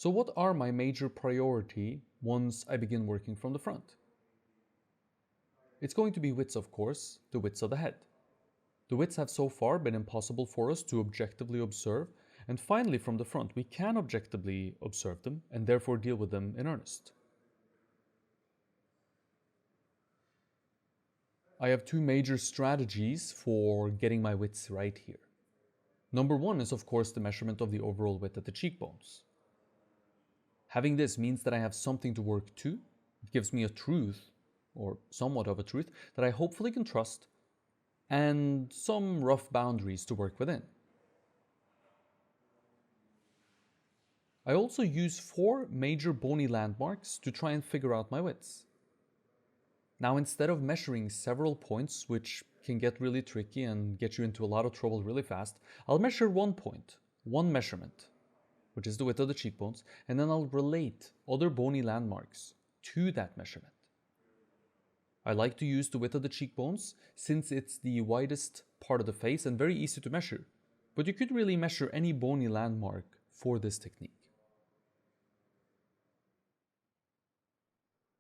So what are my major priority once I begin working from the front? It's going to be widths, of course, the widths of the head. The widths have so far been impossible for us to objectively observe, and finally from the front we can objectively observe them and therefore deal with them in earnest. I have two major strategies for getting my widths right here. Number one is of course the measurement of the overall width at the cheekbones. Having this means that I have something to work to. It gives me a truth, or somewhat of a truth, that I hopefully can trust, and some rough boundaries to work within. I also use 4 major bony landmarks to try and figure out my widths. Now, instead of measuring several points, which can get really tricky and get you into a lot of trouble really fast, I'll measure one point, one measurement, which is the width of the cheekbones, and then I'll relate other bony landmarks to that measurement. I like to use the width of the cheekbones since it's the widest part of the face and very easy to measure, but you could really measure any bony landmark for this technique.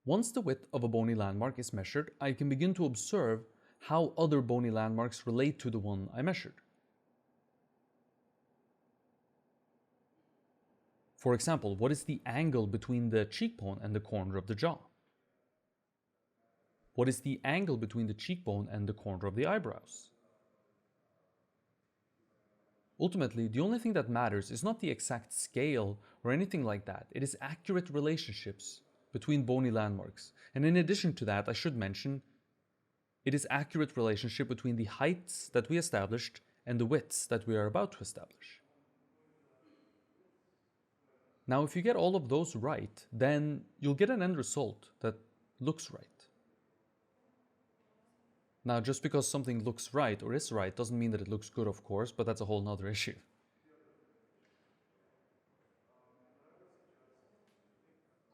Once the width of a bony landmark is measured, I can begin to observe how other bony landmarks relate to the one I measured. For example, what is the angle between the cheekbone and the corner of the jaw? What is the angle between the cheekbone and the corner of the eyebrows? Ultimately, the only thing that matters is not the exact scale or anything like that. It is accurate relationships between bony landmarks. And in addition to that, I should mention, it is accurate relationship between the heights that we established and the widths that we are about to establish. Now, if you get all of those right, then you'll get an end result that looks right. Now, just because something looks right or is right doesn't mean that it looks good, of course, but that's a whole nother issue.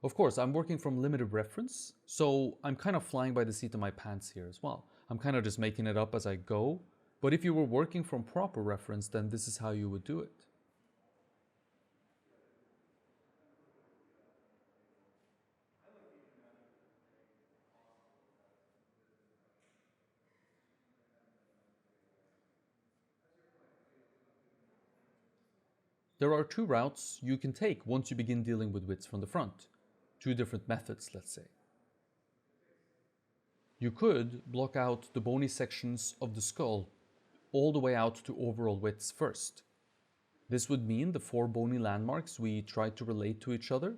Of course, I'm working from limited reference, so I'm kind of flying by the seat of my pants here as well. I'm kind of just making it up as I go, but if you were working from proper reference, then this is how you would do it. There are 2 routes you can take once you begin dealing with widths from the front. 2 different methods, let's say. You could block out the bony sections of the skull all the way out to overall widths first. This would mean the 4 bony landmarks we tried to relate to each other,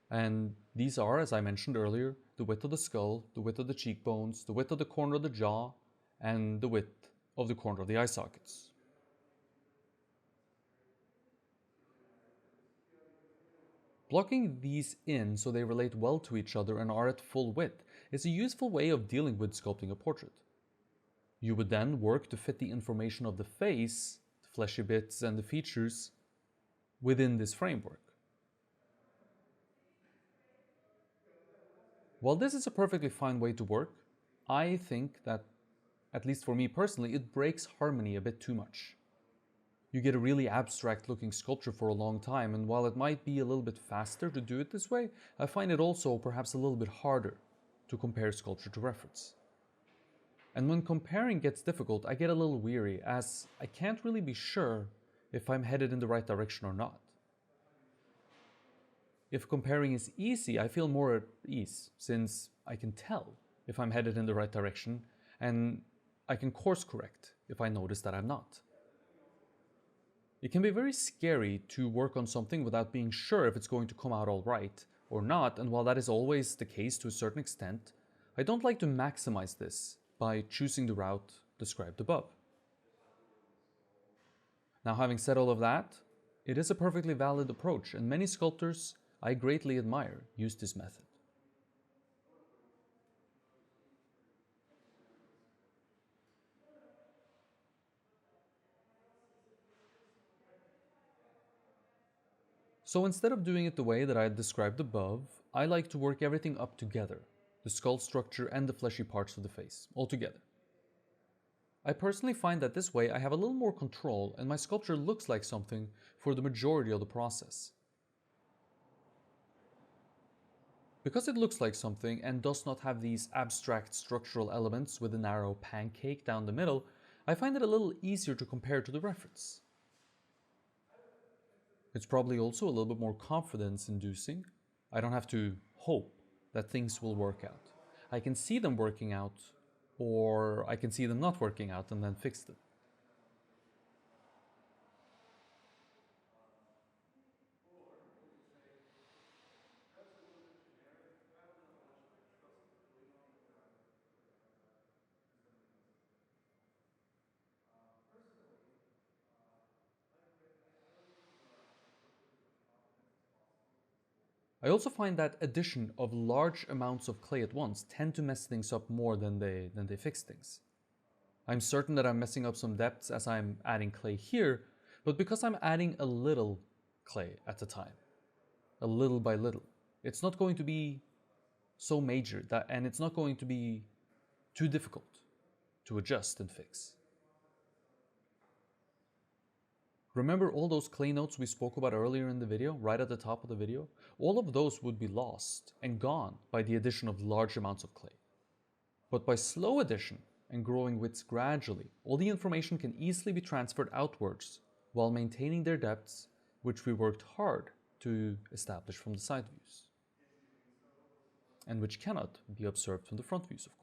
and these are, as I mentioned earlier, the width of the skull, the width of the cheekbones, the width of the corner of the jaw, and the width of the corner of the eye sockets. Blocking these in so they relate well to each other and are at full width is a useful way of dealing with sculpting a portrait. You would then work to fit the information of the face, the fleshy bits and the features, within this framework. While this is a perfectly fine way to work, I think that, at least for me personally, it breaks harmony a bit too much. You get a really abstract looking sculpture for a long time, and while it might be a little bit faster to do it this way, I find it also perhaps a little bit harder to compare sculpture to reference. And when comparing gets difficult, I get a little weary, as I can't really be sure if I'm headed in the right direction or not. If comparing is easy, I feel more at ease, since I can tell if I'm headed in the right direction, and I can course correct if I notice that I'm not. It can be very scary to work on something without being sure if it's going to come out all right or not, and while that is always the case to a certain extent, I don't like to maximize this by choosing the route described above. Now, having said all of that, it is a perfectly valid approach, and many sculptors I greatly admire use this method. So instead of doing it the way that I described above, I like to work everything up together, the skull structure and the fleshy parts of the face, all together. I personally find that this way I have a little more control and my sculpture looks like something for the majority of the process. Because it looks like something and does not have these abstract structural elements with a narrow pancake down the middle, I find it a little easier to compare to the reference. It's probably also a little bit more confidence inducing. I don't have to hope that things will work out. I can see them working out, or I can see them not working out and then fix them. I also find that addition of large amounts of clay at once tend to mess things up more than they fix things. I'm certain that I'm messing up some depths as I'm adding clay here, but because I'm adding a little clay at a time, a little by little, it's not going to be so major and it's not going to be too difficult to adjust and fix. Remember all those clay notes we spoke about earlier in the video, right at the top of the video? All of those would be lost and gone by the addition of large amounts of clay. But by slow addition and growing widths gradually, all the information can easily be transferred outwards while maintaining their depths, which we worked hard to establish from the side views, and which cannot be observed from the front views, of course.